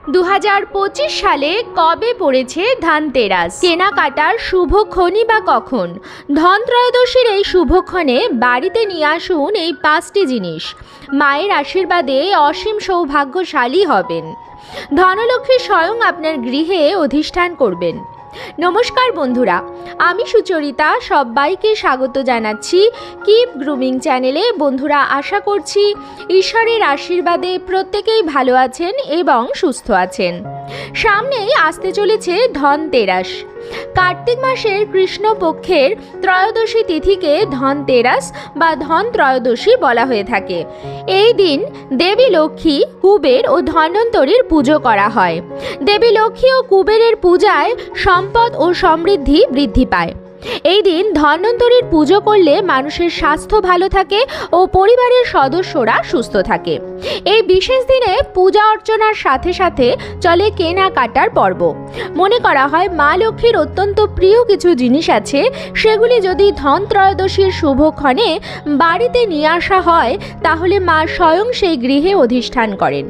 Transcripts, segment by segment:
2025 সালে কবে পড়েছে ধনতেরাস? কেনাকাটার শুভক্ষণই বা কখন? ধনত্রয়োদশীর এই শুভক্ষণে বাড়িতে নিয়ে আসুন এই 5টি জিনিস। মায়ের আশীর্বাদে অসীম সৌভাগ্যশালী হবেন। ধনলক্ষ্মী স্বয়ং আপনার গৃহে অধিষ্ঠান করবেন। নমস্কার বন্ধুরা, আমি সুচরিতা সবাইকে স্বাগত জানাচ্ছি কিপ গ্রুমিং চ্যানেলে। বন্ধুরা, আশা করছি ঈশ্বরের আশীর্বাদে প্রত্যেকেই ভালো আছেন এবং সুস্থ আছেন। সামনেই আসতে চলেছে ধনতেরাস। কার্তিক মাসের কৃষ্ণপক্ষের ত্রয়োদশী তিথিকে ধনতেরাস বা ধন ত্রয়োদশী বলা হয়ে থাকে। এই দিন দেবী লক্ষ্মী, কুবের ও ধন্বন্তরীর পুজো করা হয়। দেবী লক্ষ্মী ও কুবেরের পূজায় সম্পদ ও সমৃদ্ধি বৃদ্ধি পায়। এই দিন ধন্বন্তরীর পুজো করলে মানুষের স্বাস্থ্য ভালো থাকে ও পরিবারের সদস্যরা সুস্থ থাকে। এই বিশেষ দিনে পূজা অর্চনার সাথে সাথে চলে কেনাকাটার পর্ব। মনে করা হয় মা লক্ষ্মীর অত্যন্ত প্রিয় কিছু জিনিস আছে, সেগুলি যদি ধন ত্রয়োদশীর শুভক্ষণে বাড়িতে নিয়ে আসা হয় তাহলে মা স্বয়ং সেই গৃহে অধিষ্ঠান করেন।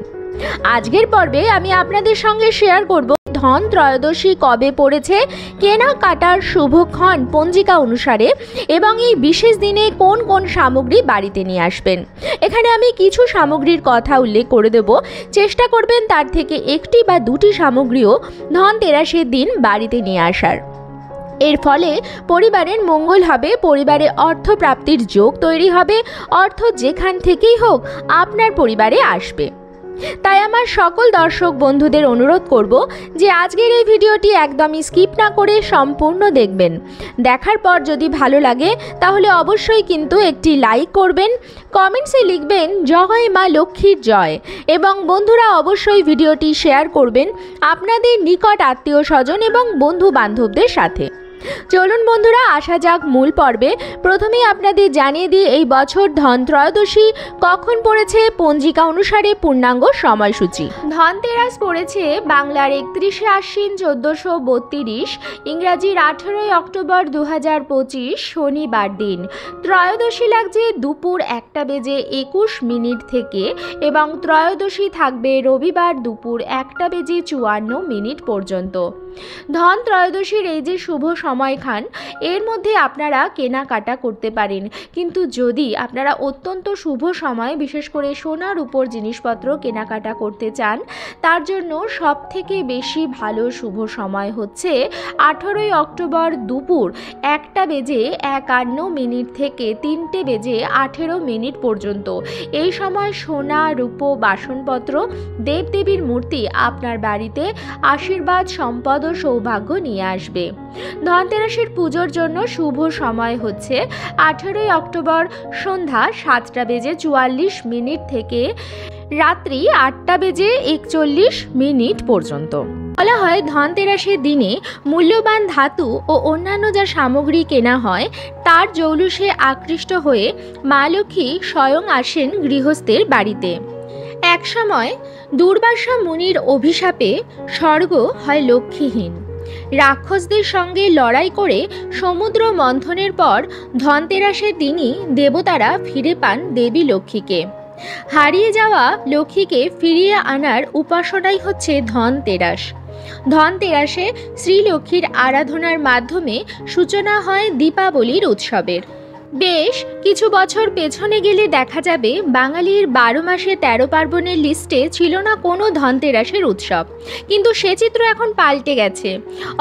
আজকের পর্বে আমি আপনাদের সঙ্গে শেয়ার করব ধন ত্রয়োদশী কবে পড়েছে, কেনাকাটার শুভক্ষণ পঞ্জিকা অনুসারে, এবং এই বিশেষ দিনে কোন কোন সামগ্রী বাড়িতে নিয়ে আসবেন। এখানে আমি কিছু সামগ্রীর কথা উল্লেখ করে দেব। চেষ্টা করবেন তার থেকে একটি বা দুটি সামগ্রীও ধনতেরাসের দিন বাড়িতে নিয়ে আসার। এর ফলে পরিবারের মঙ্গল হবে, পরিবারে অর্থ প্রাপ্তির যোগ তৈরি হবে, অর্থ যেখান থেকেই হোক আপনার পরিবারে আসবে। তাই আমার সকল দর্শক বন্ধুদের অনুরোধ করব যে আজকের এই ভিডিওটি একদমই স্কিপ না করে সম্পূর্ণ দেখবেন। দেখার পর যদি ভালো লাগে তাহলে অবশ্যই কিন্তু একটি লাইক করবেন, কমেন্টসে লিখবেন জয় মা লক্ষ্মীর জয়, এবং বন্ধুরা অবশ্যই ভিডিওটি শেয়ার করবেন আপনাদের নিকট আত্মীয় স্বজন এবং বন্ধু বান্ধবদের সাথে। চলুন বন্ধুরা, আসা যাক মূল পর্বে। প্রথমেই আপনাদের জানিয়ে দিই এই বছর ধন ত্রয়োদশী কখন পড়েছে পঞ্জিকা অনুসারে পূর্ণাঙ্গ সময়সূচি। ধনতেরাস পড়েছে বাংলার 31শে আশ্বিন 1432, ইংরাজির 18ই অক্টোবর 2025 শনিবার দিন। ত্রয়োদশী লাগছে দুপুর 1:21 থেকে এবং ত্রয়োদশী থাকবে রবিবার দুপুর 1:54 পর্যন্ত। ধন ত্রয়োদশীর এই যে শুভ সময়খান, এর মধ্যে আপনারা কেনাকাটা করতে পারেন, কিন্তু যদি আপনারা অত্যন্ত শুভ সময় বিশেষ করে সোনার উপর জিনিসপত্র কেনাকাটা করতে চান, তার জন্য সব থেকে বেশি ভালো শুভ সময় হচ্ছে 18ই অক্টোবর দুপুর 1:51 থেকে 3:18 পর্যন্ত। এই সময় সোনা, রূপো, বাসনপত্র, দেবদেবীর মূর্তি আপনার বাড়িতে আশীর্বাদ, সম্পদ ও সৌভাগ্য নিয়ে আসবে। ধনতেরাসের পুজোর জন্য শুভ সময় হচ্ছে 18ই অক্টোবর সন্ধ্যা 7:44 থেকে রাত্রি 8:41 পর্যন্ত। বলা হয় ধনতেরাসের দিনে মূল্যবান ধাতু ও অন্যান্য যা সামগ্রী কেনা হয় তার জৌলুসে আকৃষ্ট হয়ে মা লক্ষ্মী স্বয়ং আসেন গৃহস্থের বাড়িতে। একসময় দুর্বাসা মুনির অভিশাপে স্বর্গ হয় লক্ষ্মীহীন। রাক্ষসদের সঙ্গে লড়াই করে সমুদ্র মন্থনের পর ধনতেরাসের দিনই দেবতারা ফিরে পান দেবী লক্ষ্মীকে। হারিয়ে যাওয়া লক্ষ্মীকে ফিরিয়ে আনার উপাসনাই হচ্ছে ধনতেরাস। ধনতেরাসে শ্রীলক্ষ্মীর আরাধনার মাধ্যমে সূচনা হয় দীপাবলির উৎসবের। বেশ কিছু বছর পেছনে গেলে দেখা যাবে বাঙালির 12 মাসে 13 পার্বণের লিস্টে ছিল না কোনো ধনতেরাসের উৎসব, কিন্তু সে চিত্র এখন পাল্টে গেছে।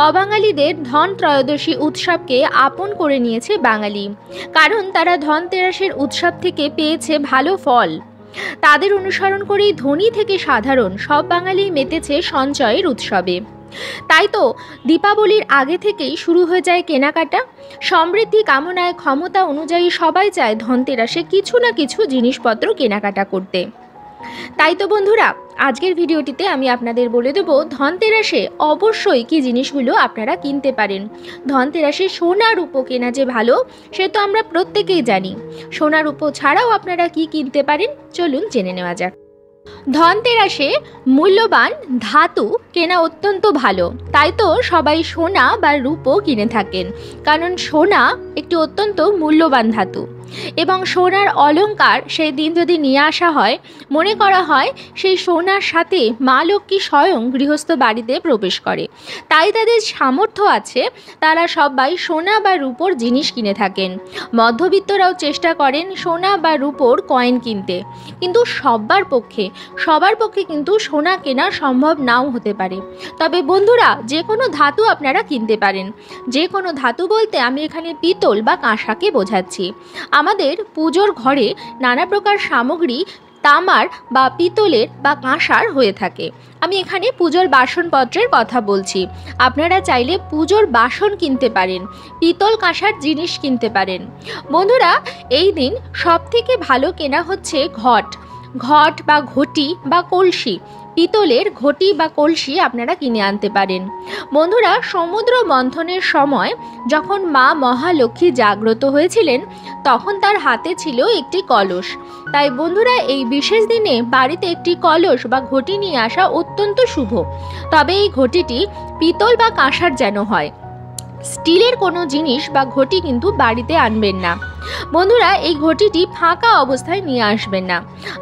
অবাঙালিদের ধন ত্রয়োদশী উৎসবকে আপন করে নিয়েছে বাঙালি, কারণ তারা ধনতেরাসের উৎসব থেকে পেয়েছে ভালো ফল। তাদের অনুসরণ করেই ধনী থেকে সাধারণ সব বাঙালি মেতেছে সঞ্চয়ের উৎসবে। তাই তো দীপাবলির আগে থেকেই শুরু হয়ে যায় কেনাকাটা। সমৃদ্ধি কামনায় ক্ষমতা অনুযায়ী সবাই চায় ধনতেরাসে কিছু না কিছু জিনিসপত্র কেনাকাটা করতে। তাই তো বন্ধুরা, আজকের ভিডিওটিতে আমি আপনাদের বলে দেব ধনতেরাসে অবশ্যই কি জিনিসগুলো আপনারা কিনতে পারেন। ধনতেরাসে সোনা রূপো কেনা যে ভালো সে তো আমরা প্রত্যেকেই জানি। সোনা রূপো ছাড়াও আপনারা কি কিনতে পারেন চলুন জেনে নেওয়া যাক। ধনতেরাসে মূল্যবান ধাতু কেনা অত্যন্ত ভালো, তাই তো সবাই সোনা বা রূপো কিনে থাকেন, কারণ সোনা একটি অত্যন্ত মূল্যবান ধাতু। এবং সোনার অলংকার সেই দিন যদি নিয়ে আসা হয়, মনে করা হয় সেই সোনার সাথে মা লক্ষ্মী স্বয়ং গৃহস্থ বাড়িতে প্রবেশ করে। তাই তাদের সামর্থ্য আছে, তারা সবাই সোনা বা রূপোর জিনিস কিনে থাকেন। মধ্যবিত্তরাও চেষ্টা করেন সোনা বা রূপোর কয়েন কিনতে, কিন্তু সবার পক্ষে কিন্তু সোনা কেনা সম্ভব নাও হতে পারে। তবে বন্ধুরা, যে কোনো ধাতু আপনারা কিনতে পারেন। যে কোনো ধাতু বলতে আমি এখানে পিতল বা কাঁসাকে বোঝাচ্ছি। আমাদের পুজোর ঘরে নানা প্রকার সামগ্রী তামার বা পিতলের বা কাঁসার হয়ে থাকে। আমি এখানে পুজোর বাসনপত্রের কথা বলছি। আপনারা চাইলে পুজোর বাসন কিনতে পারেন, পিতল কাঁসার জিনিস কিনতে পারেন। বন্ধুরা, এই দিন সবথেকে ভালো কেনা হচ্ছে ঘট বা ঘটি বা কলসি। পিতলের ঘটি বা কলসি আপনারা কিনে আনতে পারেন। বন্ধুরা, সমুদ্র মন্থনের সময় যখন মা মহালক্ষ্মী জাগ্রত হয়েছিলেন, তখন তার হাতে ছিল একটি কলস। তাই বন্ধুরা, এই বিশেষ দিনে বাড়িতে একটি কলস বা ঘটি নিয়ে আসা অত্যন্ত শুভ। তবে এই ঘটিটি পিতল বা কাঁসার যেন হয়। স্টিলের কোনো জিনিস বা ঘটি কিন্তু বাড়িতে আনবেন না। বন্ধুরা, এই ঘটিটি ফাঁকা অবস্থায় নিয়ে আসবেন না।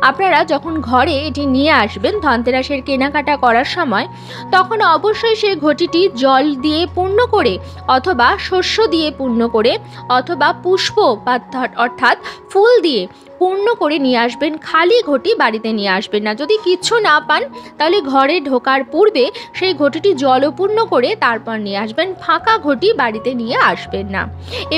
আপনারা যখন ঘরে এটি নিয়ে আসবেন ধনতেরাসের কেনাকাটা করার সময়, তখন অবশ্যই সেই ঘটিটি জল দিয়ে পূর্ণ করে অথবা শস্য দিয়ে পূর্ণ করে অথবা পুষ্প অর্থাৎ ফুল দিয়ে পূর্ণ করে নিয়ে আসবেন। খালি ঘটি বাড়িতে নিয়ে আসবেন না। যদি কিচ্ছু না পান, তাহলে ঘরে ঢোকার পূর্বে সেই ঘটিটি জলপূর্ণ করে তারপর নিয়ে আসবেন। ফাঁকা ঘটি বাড়িতে নিয়ে আসবেন না।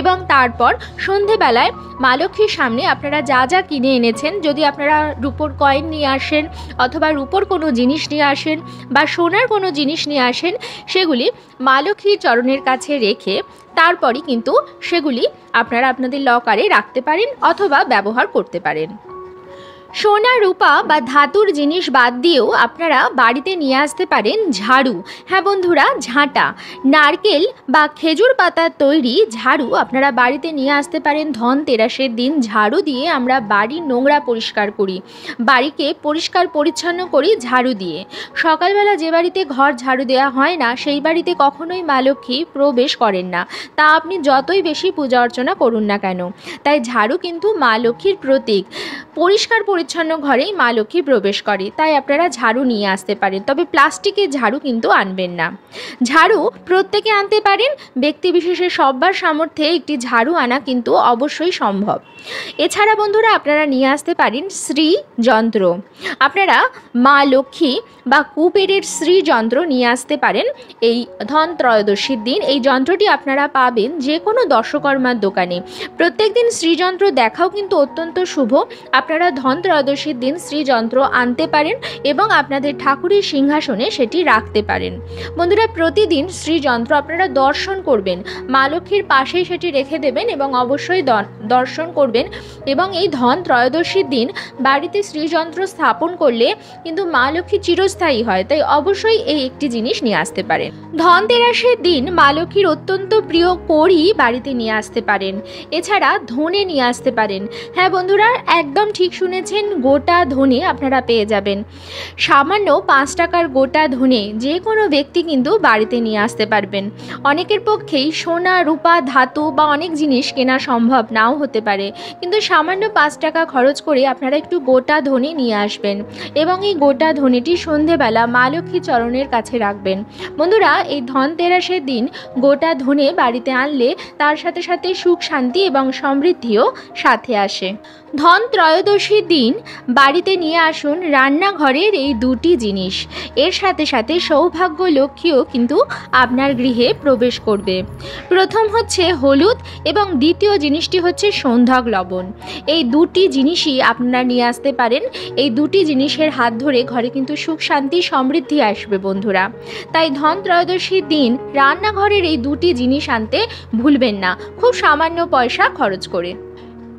এবং তারপর সন্ধেবেলায় মা লক্ষ্মীর সামনে আপনারা যা যা কিনে এনেছেন, যদি আপনারা রূপোর কয়েন নিয়ে আসেন অথবা রূপোর কোনো জিনিস নিয়ে আসেন বা সোনার কোনো জিনিস নিয়ে আসেন, সেগুলি মা লক্ষ্মীর চরণের কাছে রেখে তারপরই কিন্তু সেগুলি আপনারা আপনাদের লকারে রাখতে পারেন অথবা ব্যবহার করতে পারেন। সোনা রূপা বা ধাতুর জিনিস বাদ দিয়েও আপনারা বাড়িতে নিয়ে আসতে পারেন ঝাড়ু। হ্যাঁ বন্ধুরা, ঝাঁটা, নারকেল বা খেজুর পাতার তৈরি ঝাড়ু আপনারা বাড়িতে নিয়ে আসতে পারেন। ধনতেরাসের দিন ঝাড়ু দিয়ে আমরা বাড়ির নোংরা পরিষ্কার করি, বাড়িকে পরিষ্কার পরিচ্ছন্ন করি ঝাড়ু দিয়ে। সকালবেলা যে বাড়িতে ঘর ঝাড়ু দেওয়া হয় না, সেই বাড়িতে কখনোই মা লক্ষ্মী প্রবেশ করেন না, তা আপনি যতই বেশি পূজা অর্চনা করুন না কেন। তাই ঝাড়ু কিন্তু মা লক্ষ্মীর প্রতীক। পরিষ্কার পরিচ্ছন্ন ঘরেই মা লক্ষ্মী প্রবেশ করে, তাই আপনারা ঝাড়ু নিয়ে আসতে পারেন। তবে প্লাস্টিকের ঝাড়ু কিন্তু আনবেন না। ঝাড়ু প্রত্যেকে আনতে পারেন, ব্যক্তি বিশেষের সবার সামর্থ্যে একটি ঝাড়ু আনা কিন্তু অবশ্যই সম্ভব। এছাড়া বন্ধুরা, আপনারা নিয়ে আসতে পারেন শ্রী যন্ত্র। আপনারা মা লক্ষ্মী বা কুবেরের শ্রী যন্ত্র নিয়ে আসতে পারেন এই ধন ত্রয়োদশীর দিন। এই যন্ত্রটি আপনারা পাবেন যে কোনো দর্শকর্মার দোকানে। প্রত্যেক দিন শ্রীযন্ত্র দেখাও কিন্তু অত্যন্ত শুভ। আপনারা ধন ত্রয়োদশীর দিন শ্রীযন্ত্র আনতে পারেন এবং আপনাদের ঠাকুরের সিংহাসনে সেটি রাখতে পারেন। বন্ধুরা, প্রতিদিন শ্রীযন্ত্র আপনারা দর্শন করবেন, মা লক্ষ্মীর পাশেই সেটি রেখে দেবেন এবং অবশ্যই দর্শন করবেন। এবং এই ধন ত্রয়োদশীর দিন বাড়িতে শ্রীযন্ত্র স্থাপন করলে কিন্তু মা লক্ষ্মী চিরস্থায়ী হয়, তাই অবশ্যই এই একটি জিনিস নিয়ে আসতে পারেন। ধনতেরাসের দিন মা লক্ষ্মীর অত্যন্ত প্রিয় কড়ি বাড়িতে নিয়ে আসতে পারেন। এছাড়া ধনে নিয়ে আসতে পারেন। হ্যাঁ বন্ধুরা, একদম ঠিক শুনেছেন, গোটা ধনে আপনারা পেয়ে যাবেন। সামান্য 5 টাকার গোটা ধনে যে কোনো ব্যক্তি কিন্তু বাড়িতে নিয়ে আসতে পারবেন। অনেকের পক্ষেই সোনা রূপা ধাতু বা অনেক জিনিস কেনা সম্ভব নাও হতে পারে, কিন্তু সামান্য 5 টাকা খরচ করে আপনারা একটু গোটা ধনে নিয়ে আসবেন এবং এই গোটা ধনেটি সন্ধেবেলা মা লক্ষ্মীর চরণের কাছে রাখবেন। বন্ধুরা, এই ধনতেরাসের দিন গোটা ধনে বাড়িতে আনলে তার সাথে সাথে সুখ শান্তি এবং সমৃদ্ধিও সাথে আসে। ধন ত্রয়োদশীর দিন বাড়িতে নিয়ে আসুন রান্নাঘরের এই দুটি জিনিস। এর সাথে সাথে সৌভাগ্য লক্ষ্মীও কিন্তু আপনার গৃহে প্রবেশ করবে। প্রথম হচ্ছে হলুদ এবং দ্বিতীয় জিনিসটি হচ্ছে সন্ধ্যাক লবণ। এই দুটি জিনিসই আপনারা নিয়ে আসতে পারেন। এই দুটি জিনিসের হাত ধরে ঘরে কিন্তু সুখ শান্তি সমৃদ্ধি আসবে বন্ধুরা। তাই ধন ত্রয়োদশীর দিন রান্নাঘরের এই দুটি জিনিস আনতে ভুলবেন না, খুব সামান্য পয়সা খরচ করে।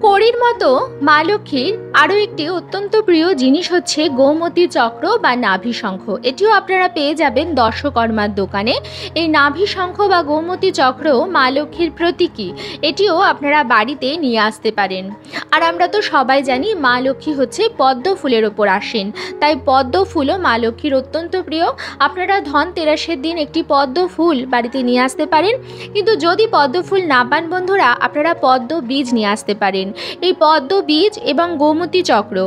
কড়ির মতো মা লক্ষ্মীর আরও একটি অত্যন্ত প্রিয় জিনিস হচ্ছে গোমতী চক্র বা নাভি শঙ্খ। এটিও আপনারা পেয়ে যাবেন দর্শকর্মার দোকানে। এই নাভি শঙ্খ বা গোমতী চক্র মা লক্ষ্মীর প্রতীকী, এটিও আপনারা বাড়িতে নিয়ে আসতে পারেন। আর আমরা তো সবাই জানি মা লক্ষ্মী হচ্ছে পদ্ম ফুলের ওপর আসেন, তাই পদ্ম ফুলও মা লক্ষ্মীর অত্যন্ত প্রিয়। আপনারা ধনতেরাসের দিন একটি পদ্ম ফুল বাড়িতে নিয়ে আসতে পারেন, কিন্তু যদি পদ্ম ফুল না পান বন্ধুরা, আপনারা পদ্ম বীজ নিয়ে আসতে পারেন। এই পদ্ম বীজ এবং গোমতী চক্র,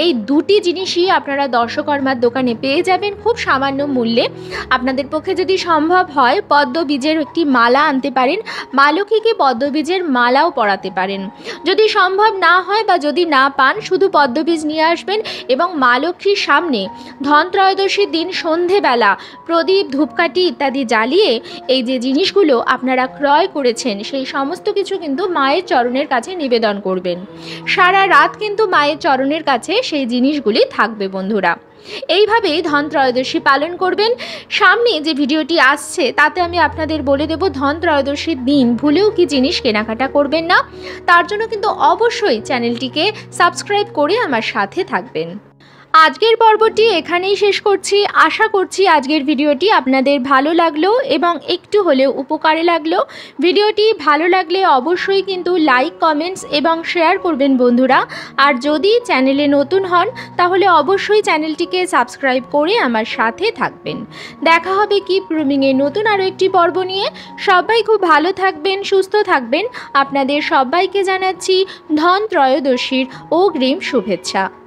এই দুটি জিনিসই আপনারা দর্শকর্মার দোকানে পেয়ে যাবেন খুব সামান্য মূল্যে। আপনাদের পক্ষে যদি সম্ভব হয় পদ্ম বীজের একটি মালা আনতে পারেন, মা লক্ষ্মীকে পদ্ম বীজের মালাও পরাতে পারেন। যদি সম্ভব না হয় বা যদি না পান, শুধু পদ্ম বীজ নিয়ে আসবেন এবং মা লক্ষ্মীর সামনে ধনত্রয়োদশীর দিন সন্ধেবেলা প্রদীপ, ধূপকাঠি ইত্যাদি জ্বালিয়ে এই যে জিনিসগুলো আপনারা ক্রয় করেছেন সেই সমস্ত কিছু কিন্তু মায়ের চরণের কাছে নিবেদন করবেন। সারা রাত কিন্তু মায়ের চরণের কাছে সেই জিনিসগুলি থাকবে বন্ধুরা। এইভাবেই ধনত্রয়োদশী পালন করবেন। সামনে যে ভিডিওটি আসছে তাতে আমি আপনাদের বলে দেব ধনত্রয়োদশীর দিন ভুলেও কি জিনিস কেনাকাটা করবেন না। তার জন্য কিন্তু অবশ্যই চ্যানেলটিকে সাবস্ক্রাইব করে আমার সাথে থাকবেন। আজকের পর্বটি এখানেই শেষ করছি। আশা করছি আজকের ভিডিওটি আপনাদের ভালো লাগলো এবং একটু হলেও উপকারে লাগলো। ভিডিওটি ভালো লাগলে অবশ্যই কিন্তু লাইক, কমেন্টস এবং শেয়ার করবেন বন্ধুরা। আর যদি চ্যানেলে নতুন হন তাহলে অবশ্যই চ্যানেলটিকে সাবস্ক্রাইব করে আমার সাথে থাকবেন। দেখা হবে কিপ গ্রুমিংয়ের নতুন আরও একটি পর্ব নিয়ে। সবাই খুব ভালো থাকবেন, সুস্থ থাকবেন। আপনাদের সবাইকে জানাচ্ছি ধনত্রয়োদশীর অগ্রিম শুভেচ্ছা।